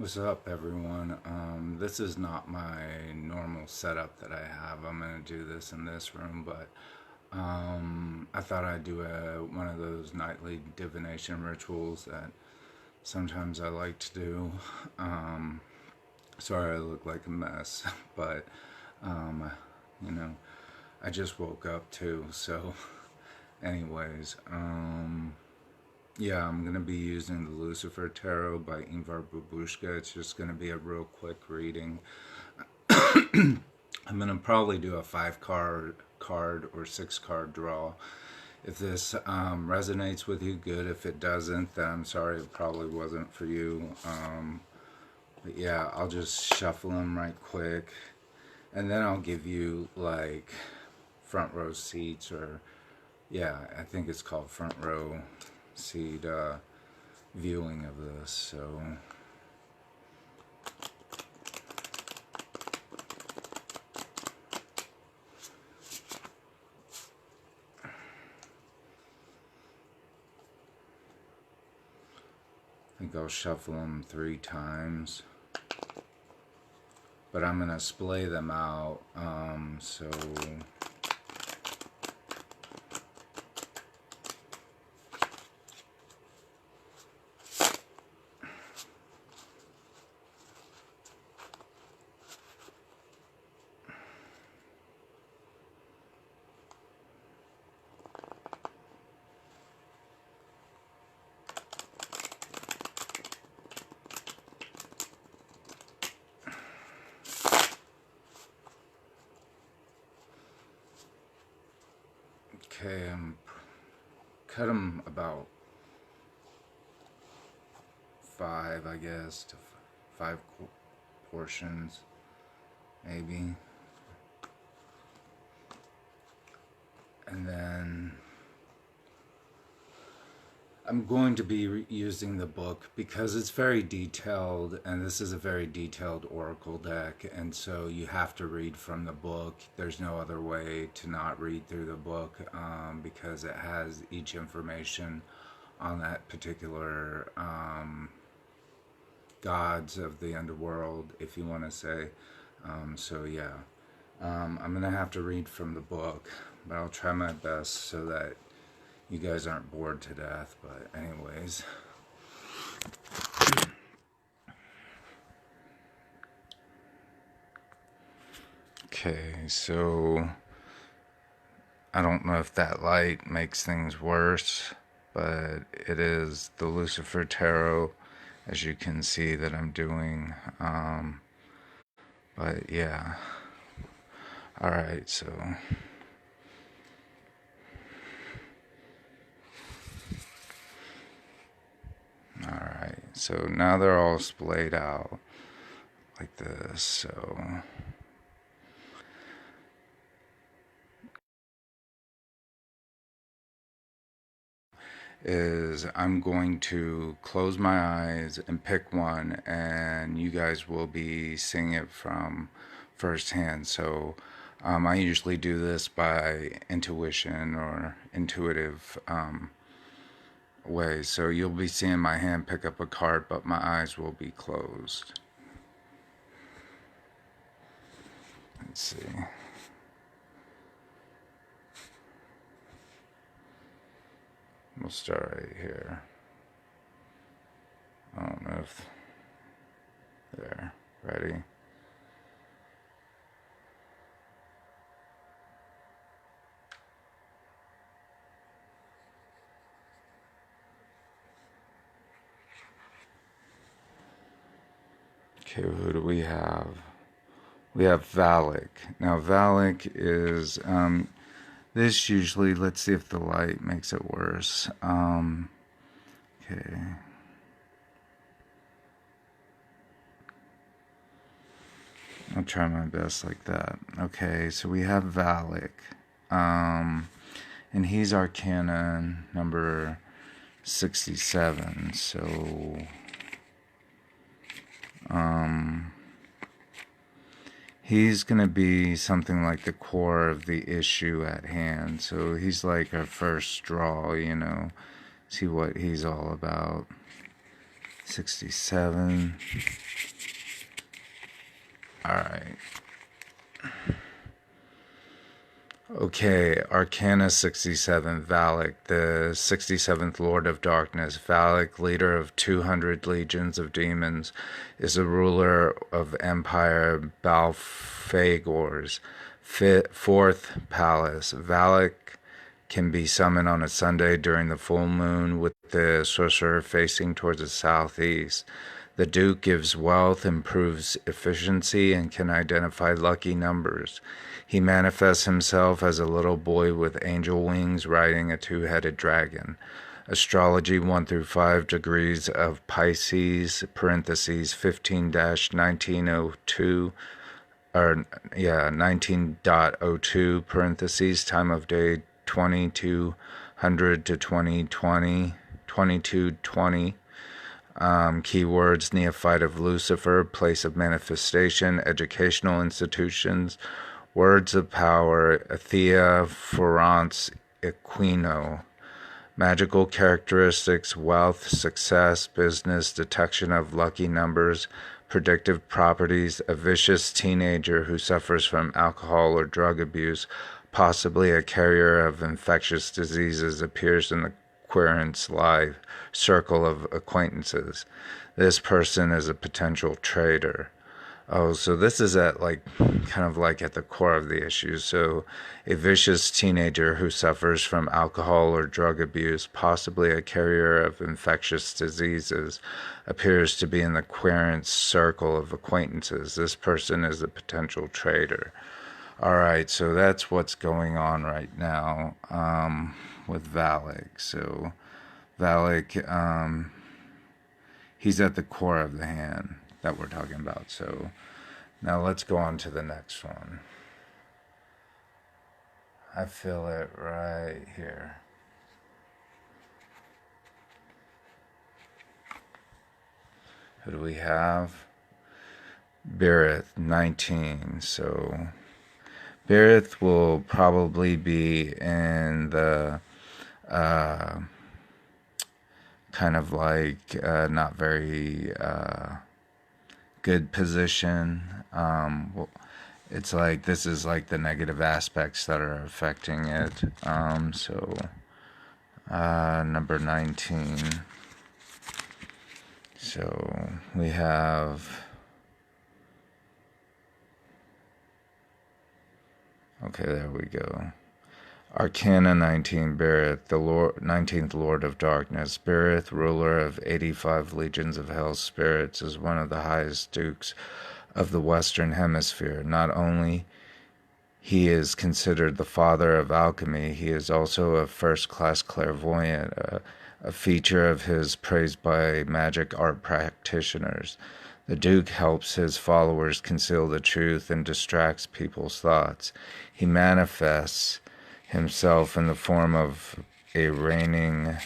What's up, everyone? This is not my normal setup that I have. I'm gonna do this in this room, but I thought I'd do one of those nightly divination rituals that sometimes I like to do. Um, Sorry, I look like a mess, but um, you know, I just woke up too. So, anyways, yeah, I'm gonna be using the Lucifer Tarot by Ingvar Babushka. It's just gonna be a real quick reading. I'm gonna probably do a five card or six card draw. If this resonates with you, good. If it doesn't, then I'm sorry, it probably wasn't for you. But yeah, I'll just shuffle them right quick, and then I'll give you like front row seats, or yeah, I think it's called front row seat viewing of this. So I think I'll shuffle them 3 times, but I'm gonna splay them out. So okay, cut them about 5, I guess, to 5 portions, maybe. And then I'm going to be using the book because it's very detailed, and this is a very detailed oracle deck, and so you have to read from the book. There's no other way to not read through the book, because it has each information on that particular gods of the underworld, if you want to say. So yeah, I'm gonna have to read from the book, but I'll try my best so that you guys aren't bored to death. But anyways, okay, so I don't know if that light makes things worse, but it is the Lucifer Tarot, as you can see that I'm doing. But yeah, all right, so alright, so now they're all splayed out like this. So is I'm going to close my eyes and pick one, and you guys will be seeing it from firsthand. So I usually do this by intuition or intuitive way. So you'll be seeing my hand pick up a card, but my eyes will be closed. Let's see. We'll start right here. I don't know if... There. Ready? Okay, who do we have? We have Valak. Now, Valak is... this usually... Let's see if the light makes it worse. Okay... I'll try my best like that. Okay, so we have Valak. And he's Arcana number 67. So, he's going to be something like the core of the issue at hand. So he's like our first draw, see what he's all about. 67. Alright. Okay, Arcana 67, Valak, the 67th Lord of Darkness. Valak, leader of 200 legions of demons, is the ruler of Empire Balfagor's fourth palace. Valak can be summoned on a Sunday during the full moon with the sorcerer facing towards the southeast. The Duke gives wealth, improves efficiency, and can identify lucky numbers. He manifests himself as a little boy with angel wings riding a two-headed dragon. Astrology 1 through 5 degrees of Pisces, parentheses 15-1902, or 19.02, parentheses, time of day 2200 to 2020, 2220. Keywords: neophyte of Lucifer, place of manifestation, educational institutions, words of power, Athea, Florence, Equino. Magical characteristics: wealth, success, business, detection of lucky numbers, predictive properties, a vicious teenager who suffers from alcohol or drug abuse, possibly a carrier of infectious diseases, appears in the querent's life circle of acquaintances. This person is a potential traitor. Oh, so this is at kind of at the core of the issue. So, a vicious teenager who suffers from alcohol or drug abuse, possibly a carrier of infectious diseases, appears to be in the querent's circle of acquaintances. This person is a potential traitor. Alright, so that's what's going on right now with Valak. So, Valak, he's at the core of the hand that we're talking about. So, now let's go on to the next one. I feel it right here. Who do we have? Birith, 19. So, Birith will probably be in the kind of not very good position. It's this is the negative aspects that are affecting it. So number 19. So we have, okay, there we go. Arcana 19, Birith, the 19th Lord of Darkness. Birith, ruler of 85 legions of hell spirits, is one of the highest dukes of the Western Hemisphere. Not only he is considered the father of alchemy, he is also a first-class clairvoyant, a feature of his praised by magic art practitioners. The Duke helps his followers conceal the truth and distracts people's thoughts. He manifests himself in the form of a reigning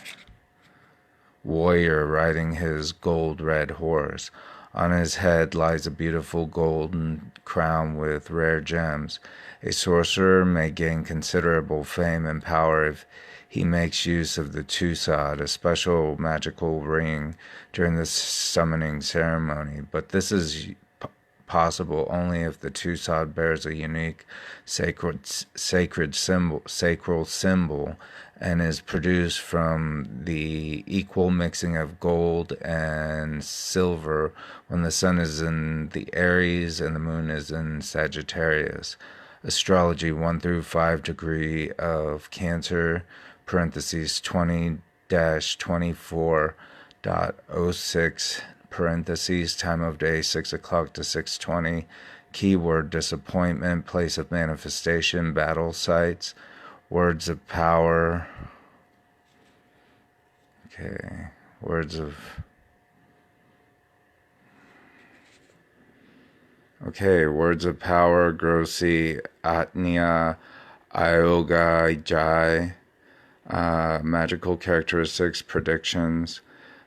warrior riding his gold-red horse. On his head lies a beautiful golden crown with rare gems. A sorcerer may gain considerable fame and power if he makes use of the Tusad, a special magical ring, during the summoning ceremony. But this is possible only if the Tusad bears a unique sacred symbol and is produced from the equal mixing of gold and silver when the sun is in the Aries and the moon is in Sagittarius. Astrology 1 through 5 degree of Cancer, parentheses 20-24.06, parentheses, time of day 6 o'clock to 6:20. Keyword: disappointment, place of manifestation, battle sites, words of power. Okay, words of power, Grossi, Atnia, Ioga, Jai. Magical characteristics, predictions,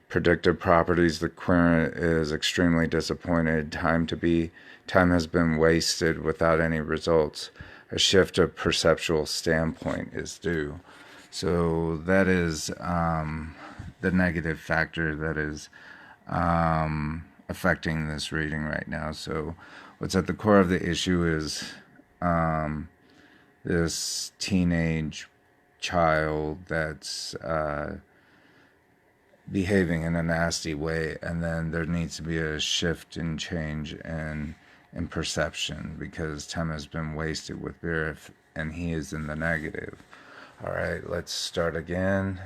predictive properties. The querent is extremely disappointed. Time has been wasted without any results. A shift of perceptual standpoint is due. So that is the negative factor that is affecting this reading right now. So what's at the core of the issue is this teenage child that's behaving in a nasty way, and then there needs to be a shift and change in perception because time has been wasted with beer and he is in the negative. All right, let's start again.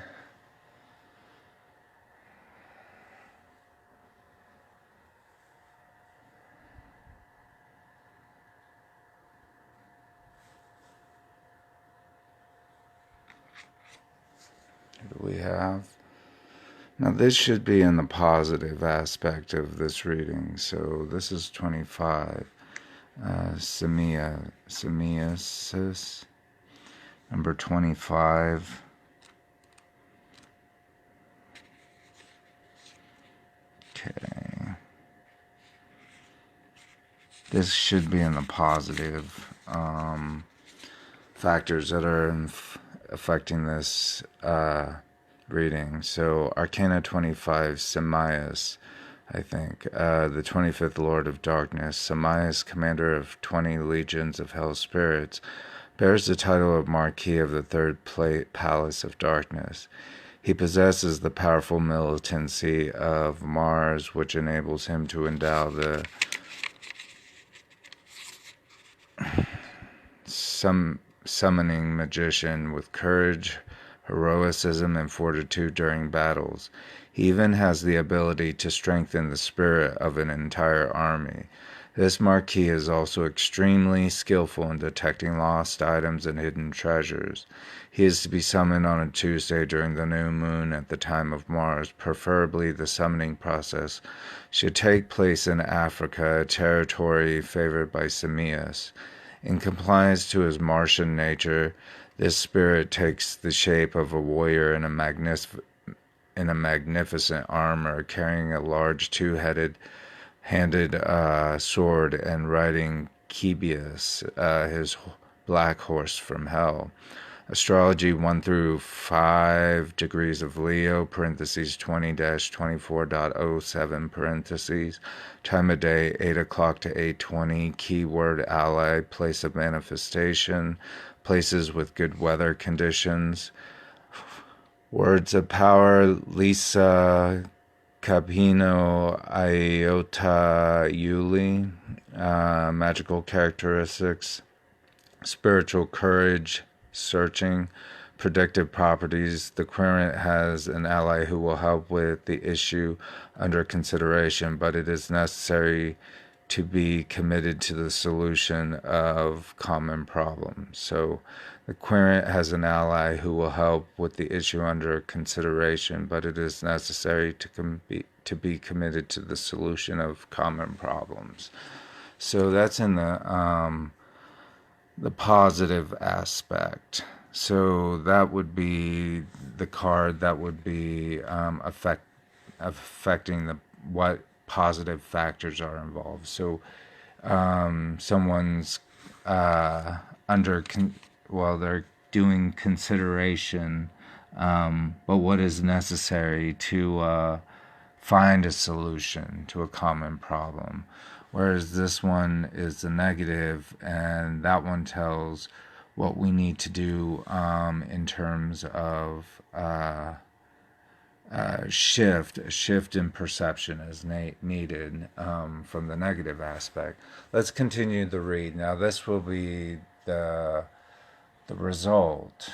What do we have? Now this should be in the positive aspect of this reading. So this is 25. Semiosis. Number 25. Okay. This should be in the positive factors that are affecting this reading. So Arcana 25, Semias, I think. The 25th Lord of Darkness. Semias, commander of 20 legions of hell spirits, bears the title of Marquis of the Third Palace of Darkness. He possesses the powerful militancy of Mars, which enables him to endow the summoning magician with courage, heroicism, and fortitude during battles. He even has the ability to strengthen the spirit of an entire army. This Marquis is also extremely skillful in detecting lost items and hidden treasures. He is to be summoned on a Tuesday during the new moon at the time of Mars. Preferably, the summoning process should take place in Africa, a territory favored by Semias. In compliance to his Martian nature, this spirit takes the shape of a warrior in a magnificent armor, carrying a large two-handed sword and riding Kebius, his black horse from hell. Astrology 1 through 5 degrees of Leo, parentheses 20-24.07, parentheses. Time of day 8 o'clock to 8:20. Keyword ally, place of manifestation, places with good weather conditions. Words of power, Lisa Capino Iota Yuli. Magical characteristics, spiritual courage, searching. Predictive properties, the querent has an ally who will help with the issue under consideration, but it is necessary to be committed to the solution of common problems. So the querent has an ally who will help with the issue under consideration, but it is necessary to be committed to the solution of common problems. So that's in the positive aspect. So that would be the card that would be affecting what positive factors are involved. So someone's they're doing consideration, but what is necessary to find a solution to a common problem. Whereas this one is the negative, and that one tells what we need to do in terms of shift in perception is needed from the negative aspect. Let's continue the read. Now this will be the result.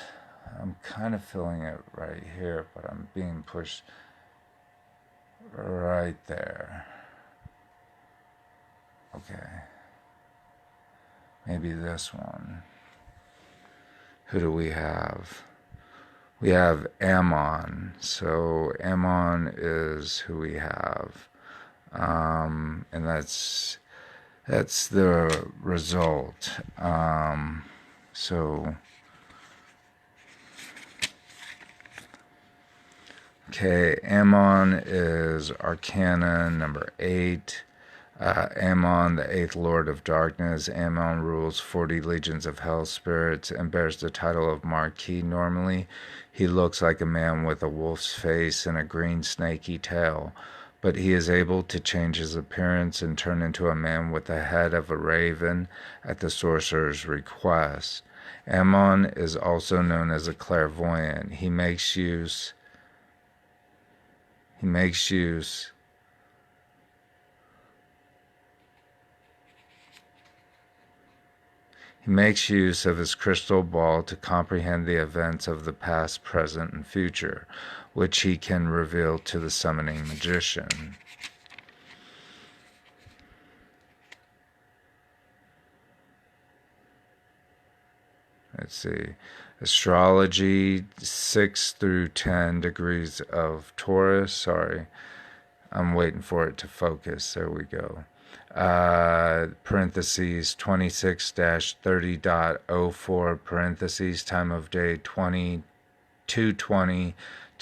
I'm kind of feeling it right here, but I'm being pushed right there. Okay. Maybe this one. Who do we have? We have Ammon. So Ammon is who we have. And that's the result. Okay, Ammon is Arcana number 8. Ammon, the 8th Lord of Darkness. Ammon rules 40 legions of hell spirits and bears the title of Marquis. Normally, he looks like a man with a wolf's face and a green snaky tail, but he is able to change his appearance and turn into a man with the head of a raven at the sorcerer's request. Ammon is also known as a clairvoyant. He makes use He makes use of his crystal ball to comprehend the events of the past, present, and future, which he can reveal to the summoning magician. Let's see. Astrology, 6 through 10 degrees of Taurus. Sorry, I'm waiting for it to focus. There we go. Parentheses 26-30.04 parentheses time of day 2:20 to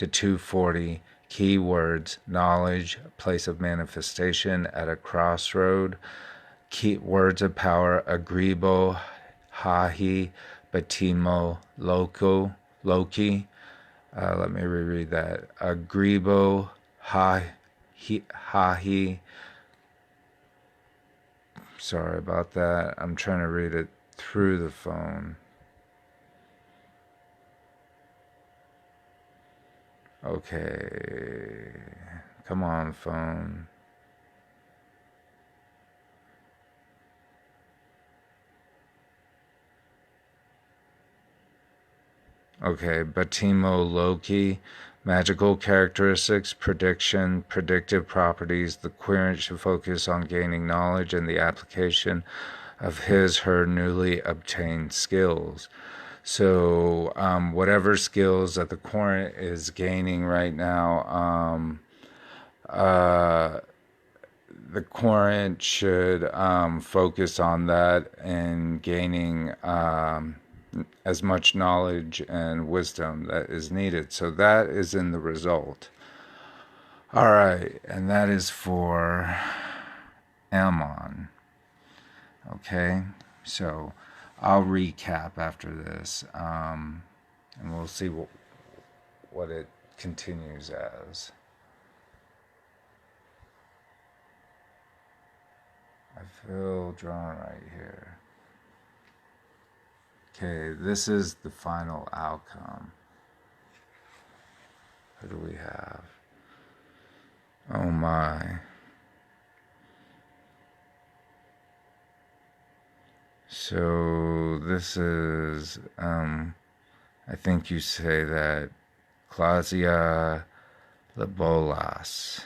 2:40. Keywords: knowledge, place of manifestation at a crossroad. Key words of power: agreebo, hahi, batimo, loki. Let me reread that. Agreebo, hahi. Sorry about that. I'm trying to read it through the phone. Okay. Come on, phone. Okay, Batimo Loki. Magical characteristics, prediction, predictive properties. The querent should focus on gaining knowledge and the application of his/her newly obtained skills. So, whatever skills that the querent is gaining right now, the querent should focus on that and gaining as much knowledge and wisdom that is needed. So that is in the result. All right, and that is for Ammon. Okay, so I'll recap after this, and we'll see what it continues as. I feel drawn right here. Okay, this is the final outcome. Who do we have? Oh my. So this is, I think you say that Clausia Labolas.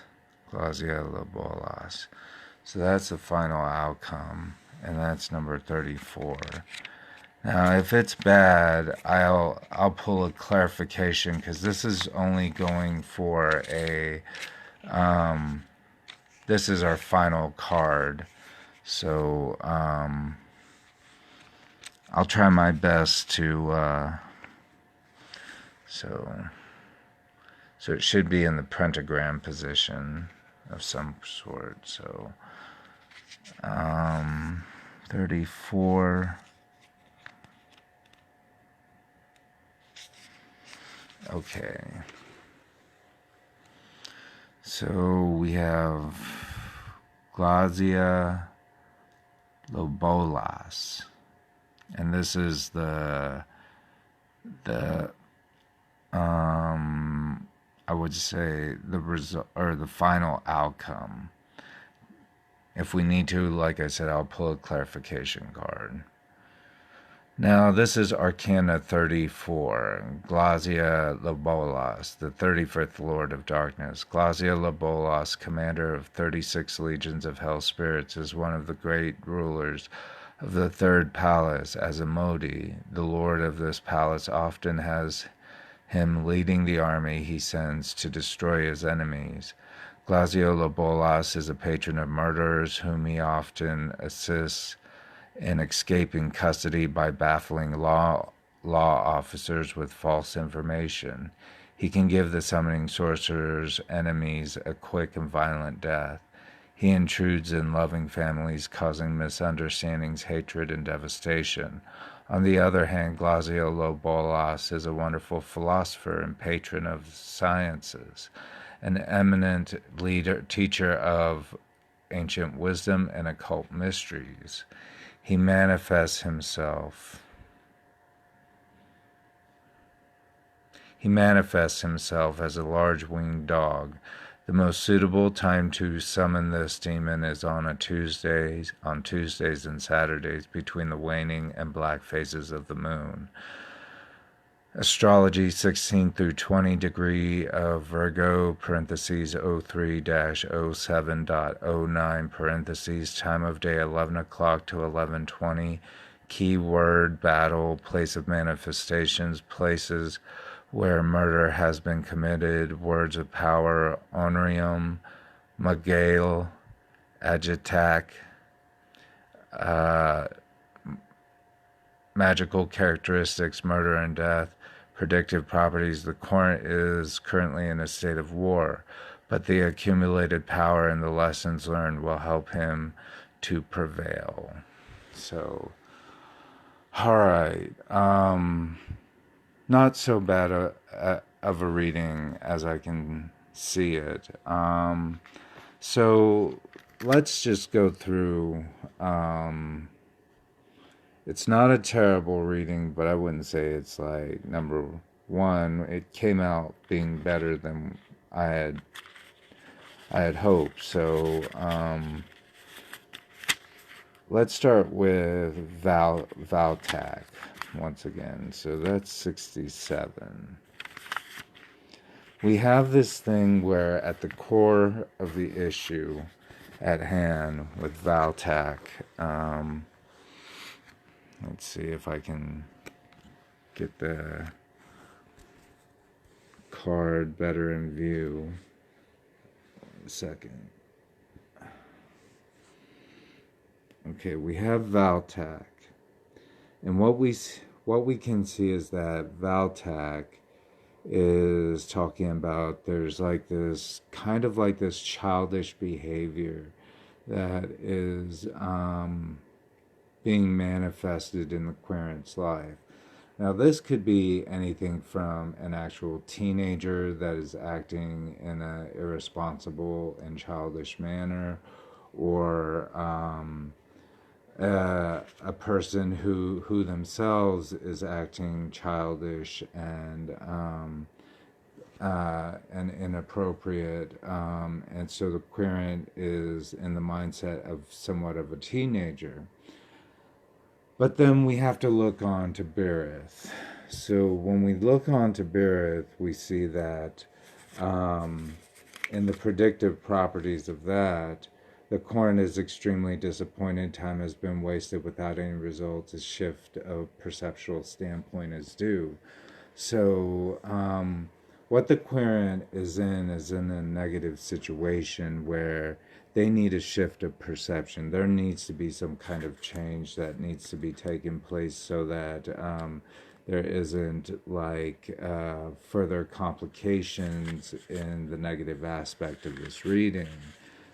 So that's the final outcome, and that's number 34. Now, if it's bad, I'll pull a clarification, because this is only going for a, this is our final card. So, I'll try my best to, so it should be in the pentagram position of some sort. So, 34. Okay. So we have Glazia Lobolas. And this is the I would say the result, or the final outcome. If we need to, like I said, I'll pull a clarification card. Now, this is Arcana 34, Glazia Lobolas, the 35th Lord of Darkness. Glazia Lobolas, commander of 36 legions of hell spirits, is one of the great rulers of the third palace. Asmodi, the lord of this palace, often has him leading the army he sends to destroy his enemies. Glazio Lobolas is a patron of murderers, whom he often assists in escaping custody by baffling law officers with false information. He can give the summoning sorcerer's enemies a quick and violent death. He intrudes in loving families, causing misunderstandings, hatred, and devastation. On the other hand, Glazio Lobolas is a wonderful philosopher and patron of sciences, an eminent leader, teacher of ancient wisdom and occult mysteries. He manifests himself. He manifests himself as a large-winged dog. The most suitable time to summon this demon is on Tuesdays and Saturdays between the waning and black phases of the moon. Astrology 16 through 20 degree of Virgo, parentheses 03-07.09, parentheses, time of day 11 o'clock to 11:20, keyword battle, place of manifestations, places where murder has been committed, words of power, onrium, magale, agitac, magical characteristics, murder and death, predictive properties. The court is currently in a state of war, but the accumulated power and the lessons learned will help him to prevail. So, all right. Not so bad of a reading as I can see it. So let's just go through. It's not a terrible reading, but I wouldn't say it's like number one. It came out being better than I had hoped. So let's start with Valtac once again. So that's 67. We have this thing where at the core of the issue at hand with Valtac, let's see if I can get the card better in view. A second. Okay, we have Valtac. And what we can see is that Valtac is talking about there's like this kind of like this childish behavior that is being manifested in the querent's life. Now, this could be anything from an actual teenager that is acting in an irresponsible and childish manner, or a person who themselves is acting childish and inappropriate, and so the querent is in the mindset of somewhat of a teenager. But then we have to look on to Berith. So when we look on to Berith, we see that in the predictive properties of that, the querent is extremely disappointed. Time has been wasted without any results. A shift of perceptual standpoint is due. So what the querent is in a negative situation where they need a shift of perception. There needs to be some kind of change that needs to be taking place so that there isn't like further complications in the negative aspect of this reading.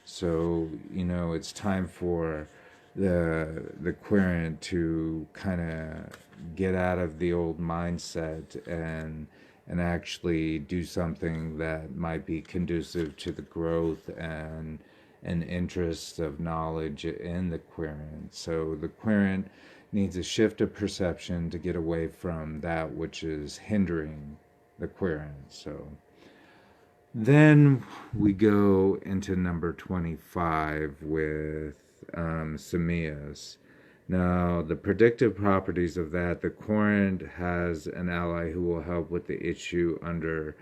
So, it's time for the querent to kind of get out of the old mindset and actually do something that might be conducive to the growth and interest of knowledge in the querent. So the querent needs a shift of perception to get away from that which is hindering the querent. So then we go into number 25 with Samias. Now, the predictive properties of that, the querent has an ally who will help with the issue under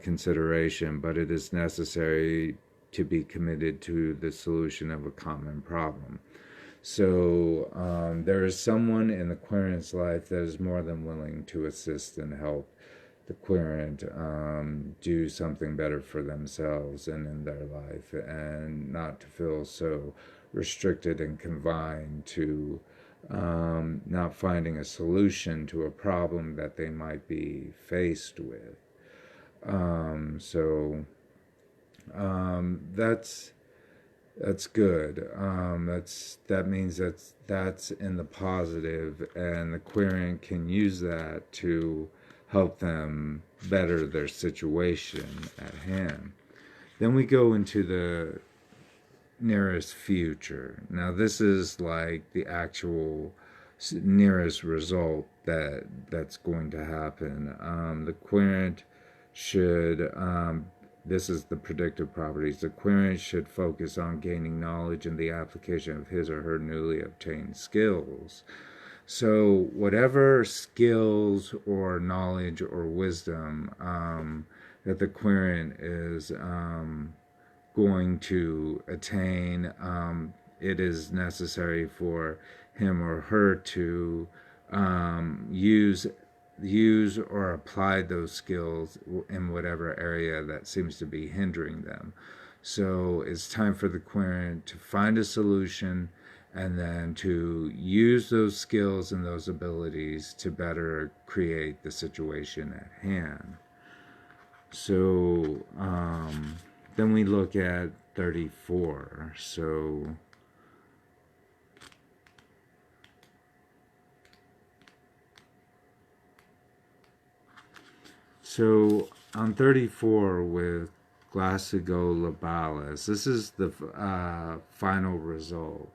consideration, but it is necessary to be committed to the solution of a common problem. So there is someone in the querent's life that is more than willing to assist and help the querent do something better for themselves and in their life, and not to feel so restricted and confined to not finding a solution to a problem that they might be faced with. So that's good. That means that's in the positive, and the querent can use that to help them better their situation at hand. Then we go into the nearest future. Now, this is like the actual nearest result that's going to happen. The querent should this is the predictive properties. The querent should focus on gaining knowledge and the application of his or her newly obtained skills. So whatever skills or knowledge or wisdom that the querent is going to attain, it is necessary for him or her to use or apply those skills in whatever area that seems to be hindering them. So it's time for the querent to find a solution and then to use those skills and those abilities to better create the situation at hand. So then we look at 34. So on 34 with Glacigo Labalis, this is the final result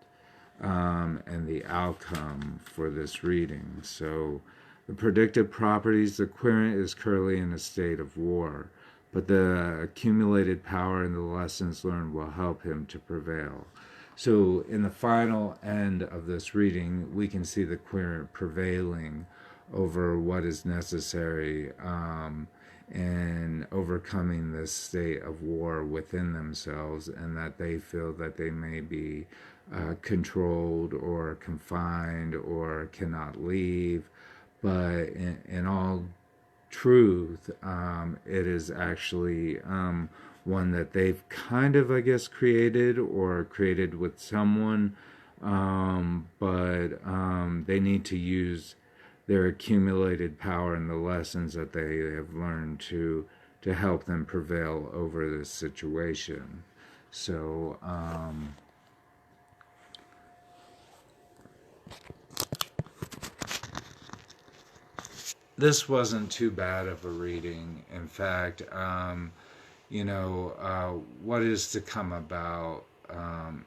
and the outcome for this reading. So the predicted properties, the querent is currently in a state of war, but the accumulated power and the lessons learned will help him to prevail. So in the final end of this reading, we can see the querent prevailing over what is necessary in overcoming this state of war within themselves, and that they feel that they may be controlled or confined or cannot leave. But in all truth, it is actually one that they've kind of, I guess, created or created with someone, but they need to use their accumulated power and the lessons that they have learned to help them prevail over this situation. So this wasn't too bad of a reading. In fact, what is to come about,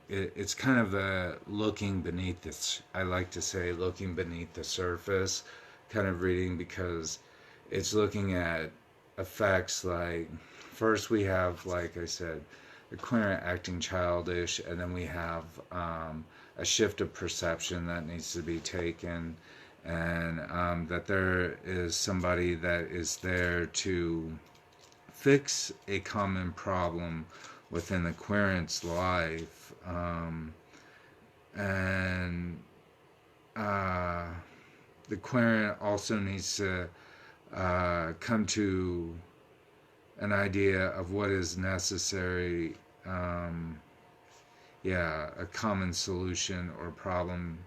it's kind of a looking beneath this, I like to say, looking beneath the surface kind of reading, because it's looking at effects like, first we have, like I said, the querent acting childish, and then we have a shift of perception that needs to be taken, and that there is somebody that is there to fix a common problem within the querent's life, and the querent also needs to come to an idea of what is necessary, a common solution or problem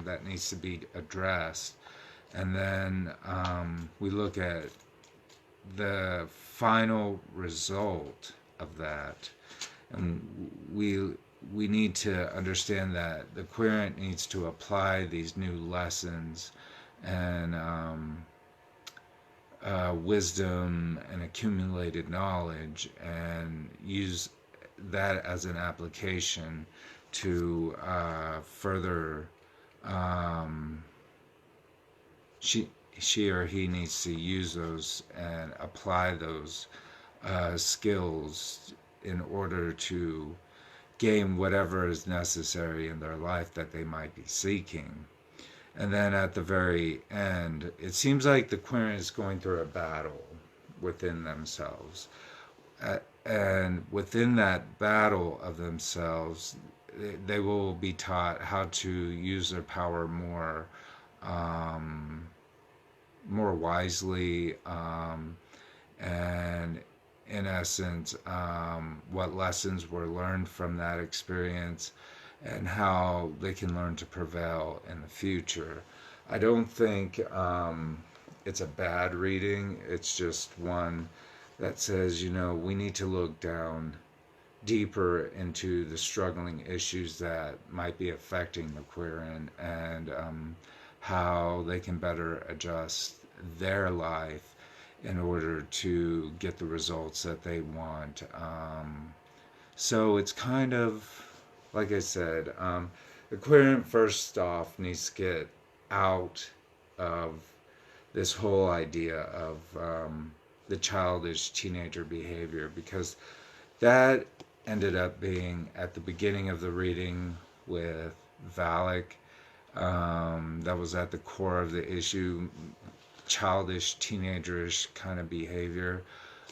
that needs to be addressed. And then we look at the final result of that, and we need to understand that the querent needs to apply these new lessons and wisdom and accumulated knowledge, and use that as an application to further she or he needs to use those and apply those skills in order to gain whatever is necessary in their life that they might be seeking. And then at the very end, it seems like the querent is going through a battle within themselves. And within that battle of themselves, they will be taught how to use their power more wisely, and in essence, what lessons were learned from that experience, and how they can learn to prevail in the future. I don't think it's a bad reading. It's just one that says, we need to look down deeper into the struggling issues that might be affecting the querent, and how they can better adjust their life in order to get the results that they want. So it's kind of, like I said, Aquarian first off needs to get out of this whole idea of the childish teenager behavior, because that ended up being at the beginning of the reading with Valak. That was at the core of the issue, childish, teenagerish kind of behavior.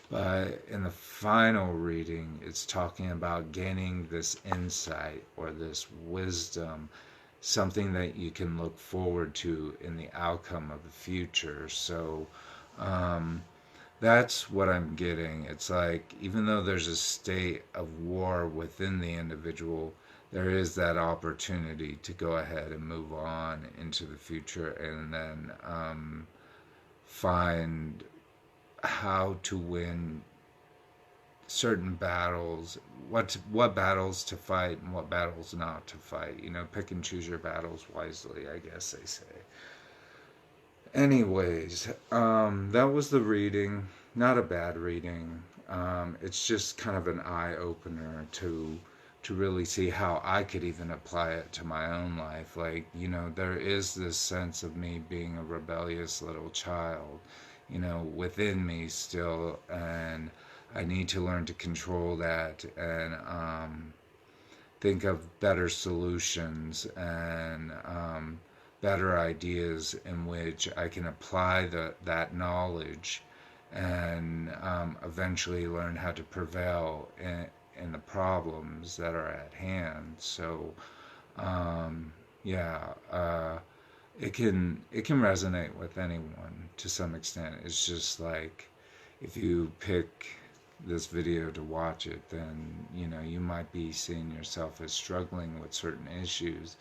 But in the final reading, it's talking about gaining this insight or this wisdom, something that you can look forward to in the outcome of the future. So that's what I'm getting. It's like, even though there's a state of war within the individual, there is that opportunity to go ahead and move on into the future, and then find how to win certain battles, what battles to fight and what battles not to fight. You know, pick and choose your battles wisely, I guess they say. Anyways, that was the reading. Not a bad reading. It's just kind of an eye opener to really see how I could even apply it to my own life. Like, you know, there is this sense of me being a rebellious little child, you know, within me still, and I need to learn to control that and think of better solutions and better ideas in which I can apply that knowledge and eventually learn how to prevail in the problems that are at hand. So, yeah, it can resonate with anyone to some extent. It's just like, if you pick this video to watch it, then you know you might be seeing yourself as struggling with certain issues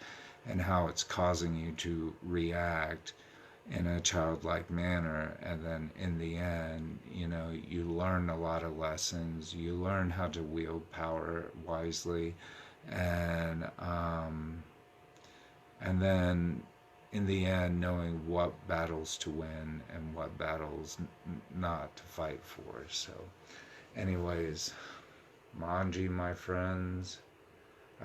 and how it's causing you to react in a childlike manner. And then in the end, you know, you learn a lot of lessons, you learn how to wield power wisely, and then in the end, knowing what battles to win and what battles not to fight for. So anyways, Manji, my friends,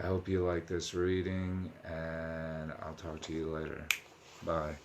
I hope you like this reading, and I'll talk to you later. Bye.